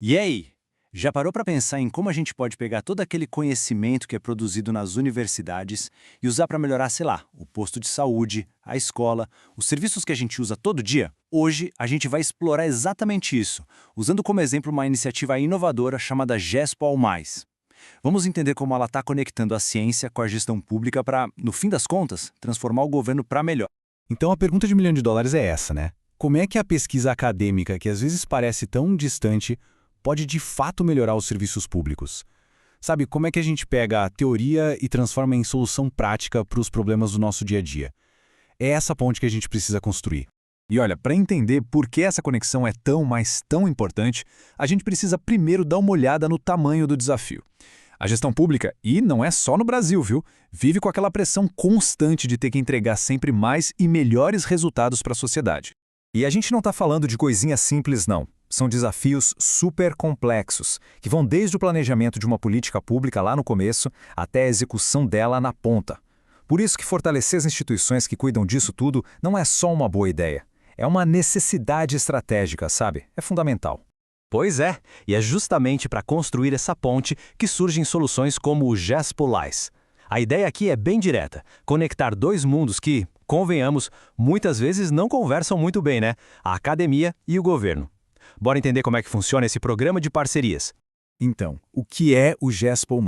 E aí, já parou para pensar em como a gente pode pegar todo aquele conhecimento que é produzido nas universidades e usar para melhorar, sei lá, o posto de saúde, a escola, os serviços que a gente usa todo dia? Hoje, a gente vai explorar exatamente isso, usando como exemplo uma iniciativa inovadora chamada GESPO ao Mais. Vamos entender como ela está conectando a ciência com a gestão pública para, no fim das contas, transformar o governo para melhor. Então a pergunta de US$ 1 milhão é essa, né? Como é que a pesquisa acadêmica, que às vezes parece tão distante, pode de fato melhorar os serviços públicos? Sabe, como é que a gente pega a teoria e transforma em solução prática para os problemas do nosso dia a dia? É essa ponte que a gente precisa construir. E olha, para entender por que essa conexão é tão, mas tão importante, a gente precisa primeiro dar uma olhada no tamanho do desafio. A gestão pública, e não é só no Brasil, viu? Vive com aquela pressão constante de ter que entregar sempre mais e melhores resultados para a sociedade. E a gente não está falando de coisinhas simples, não. São desafios super complexos, que vão desde o planejamento de uma política pública lá no começo até a execução dela na ponta. Por isso que fortalecer as instituições que cuidam disso tudo não é só uma boa ideia. É uma necessidade estratégica, sabe? É fundamental. Pois é, e é justamente para construir essa ponte que surgem soluções como o GESPO-LAIS. A ideia aqui é bem direta, conectar dois mundos que, convenhamos, muitas vezes não conversam muito bem, né? A academia e o governo. Bora entender como é que funciona esse programa de parcerias. Então, o que é o GESPO+.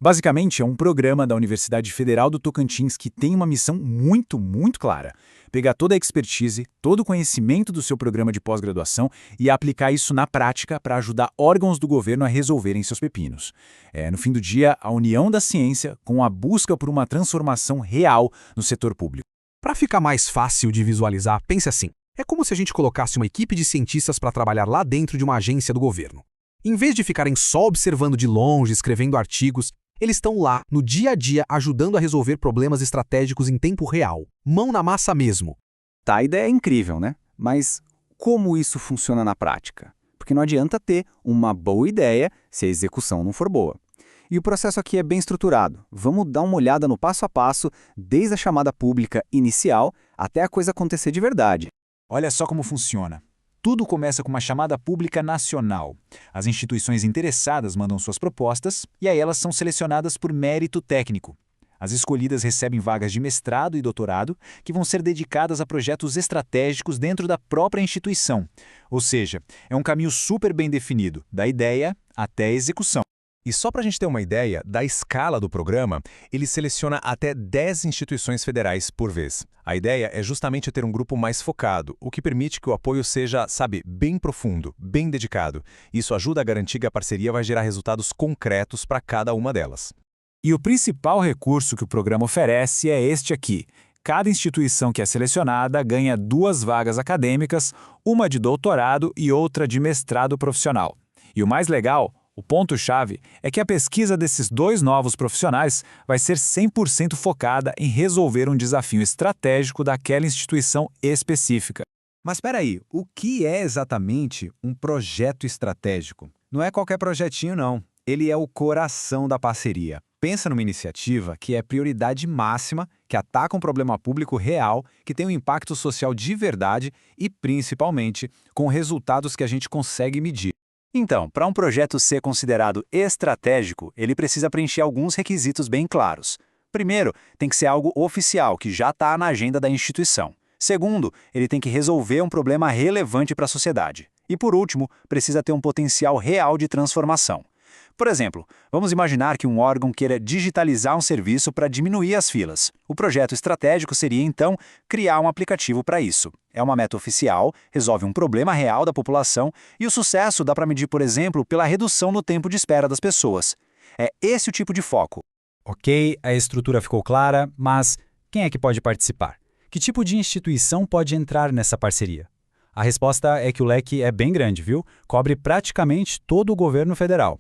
Basicamente, é um programa da Universidade Federal do Tocantins que tem uma missão muito clara: pegar toda a expertise, todo o conhecimento do seu programa de pós-graduação e aplicar isso na prática para ajudar órgãos do governo a resolverem seus pepinos. É, no fim do dia, a união da ciência com a busca por uma transformação real no setor público. Para ficar mais fácil de visualizar, pense assim. É como se a gente colocasse uma equipe de cientistas para trabalhar lá dentro de uma agência do governo. Em vez de ficarem só observando de longe, escrevendo artigos, eles estão lá, no dia a dia, ajudando a resolver problemas estratégicos em tempo real. Mão na massa mesmo. Tá, a ideia é incrível, né? Mas como isso funciona na prática? Porque não adianta ter uma boa ideia se a execução não for boa. E o processo aqui é bem estruturado. Vamos dar uma olhada no passo a passo, desde a chamada pública inicial até a coisa acontecer de verdade. Olha só como funciona. Tudo começa com uma chamada pública nacional. As instituições interessadas mandam suas propostas e aí elas são selecionadas por mérito técnico. As escolhidas recebem vagas de mestrado e doutorado que vão ser dedicadas a projetos estratégicos dentro da própria instituição. Ou seja, é um caminho super bem definido, da ideia até a execução. E só para a gente ter uma ideia da escala do programa, ele seleciona até 10 instituições federais por vez. A ideia é justamente ter um grupo mais focado, o que permite que o apoio seja, sabe, bem profundo, bem dedicado. Isso ajuda a garantir que a parceria vai gerar resultados concretos para cada uma delas. E o principal recurso que o programa oferece é este aqui. Cada instituição que é selecionada ganha 2 vagas acadêmicas, uma de doutorado e outra de mestrado profissional. E o mais legal, o ponto-chave, é que a pesquisa desses 2 novos profissionais vai ser 100% focada em resolver um desafio estratégico daquela instituição específica. Mas espera aí, o que é exatamente um projeto estratégico? Não é qualquer projetinho, não. Ele é o coração da parceria. Pensa numa iniciativa que é prioridade máxima, que ataca um problema público real, que tem um impacto social de verdade e, principalmente, com resultados que a gente consegue medir. Então, para um projeto ser considerado estratégico, ele precisa preencher alguns requisitos bem claros. Primeiro, tem que ser algo oficial, que já está na agenda da instituição. Segundo, ele tem que resolver um problema relevante para a sociedade. E por último, precisa ter um potencial real de transformação. Por exemplo, vamos imaginar que um órgão queira digitalizar um serviço para diminuir as filas. O projeto estratégico seria, então, criar um aplicativo para isso. É uma meta oficial, resolve um problema real da população e o sucesso dá para medir, por exemplo, pela redução no tempo de espera das pessoas. É esse o tipo de foco. Ok, a estrutura ficou clara, mas quem é que pode participar? Que tipo de instituição pode entrar nessa parceria? A resposta é que o leque é bem grande, viu? Cobre praticamente todo o governo federal.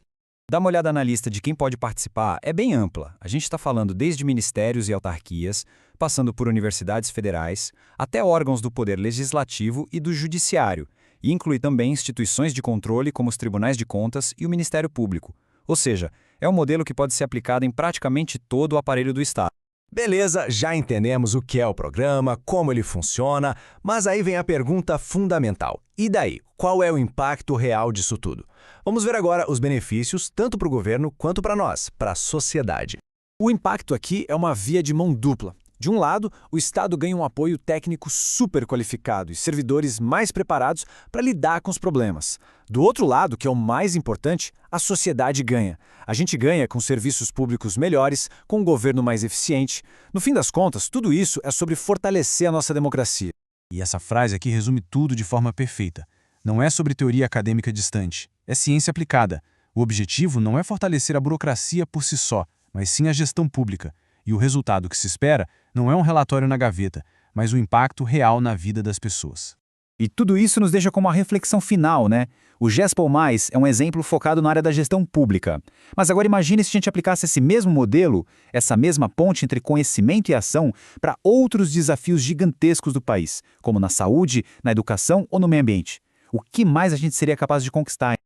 Dá uma olhada na lista de quem pode participar, é bem ampla. A gente está falando desde ministérios e autarquias, passando por universidades federais, até órgãos do Poder Legislativo e do Judiciário, e inclui também instituições de controle como os Tribunais de Contas e o Ministério Público. Ou seja, é um modelo que pode ser aplicado em praticamente todo o aparelho do Estado. Beleza, já entendemos o que é o programa, como ele funciona, mas aí vem a pergunta fundamental. E daí? Qual é o impacto real disso tudo? Vamos ver agora os benefícios, tanto para o governo quanto para nós, para a sociedade. O impacto aqui é uma via de mão dupla. De um lado, o Estado ganha um apoio técnico super qualificado e servidores mais preparados para lidar com os problemas. Do outro lado, que é o mais importante, a sociedade ganha. A gente ganha com serviços públicos melhores, com um governo mais eficiente. No fim das contas, tudo isso é sobre fortalecer a nossa democracia. E essa frase aqui resume tudo de forma perfeita. Não é sobre teoria acadêmica distante, é ciência aplicada. O objetivo não é fortalecer a burocracia por si só, mas sim a gestão pública. E o resultado que se espera não é um relatório na gaveta, mas o impacto real na vida das pessoas. E tudo isso nos deixa com uma reflexão final, né? O GESPOL+, é um exemplo focado na área da gestão pública. Mas agora imagine se a gente aplicasse esse mesmo modelo, essa mesma ponte entre conhecimento e ação, para outros desafios gigantescos do país, como na saúde, na educação ou no meio ambiente. O que mais a gente seria capaz de conquistar?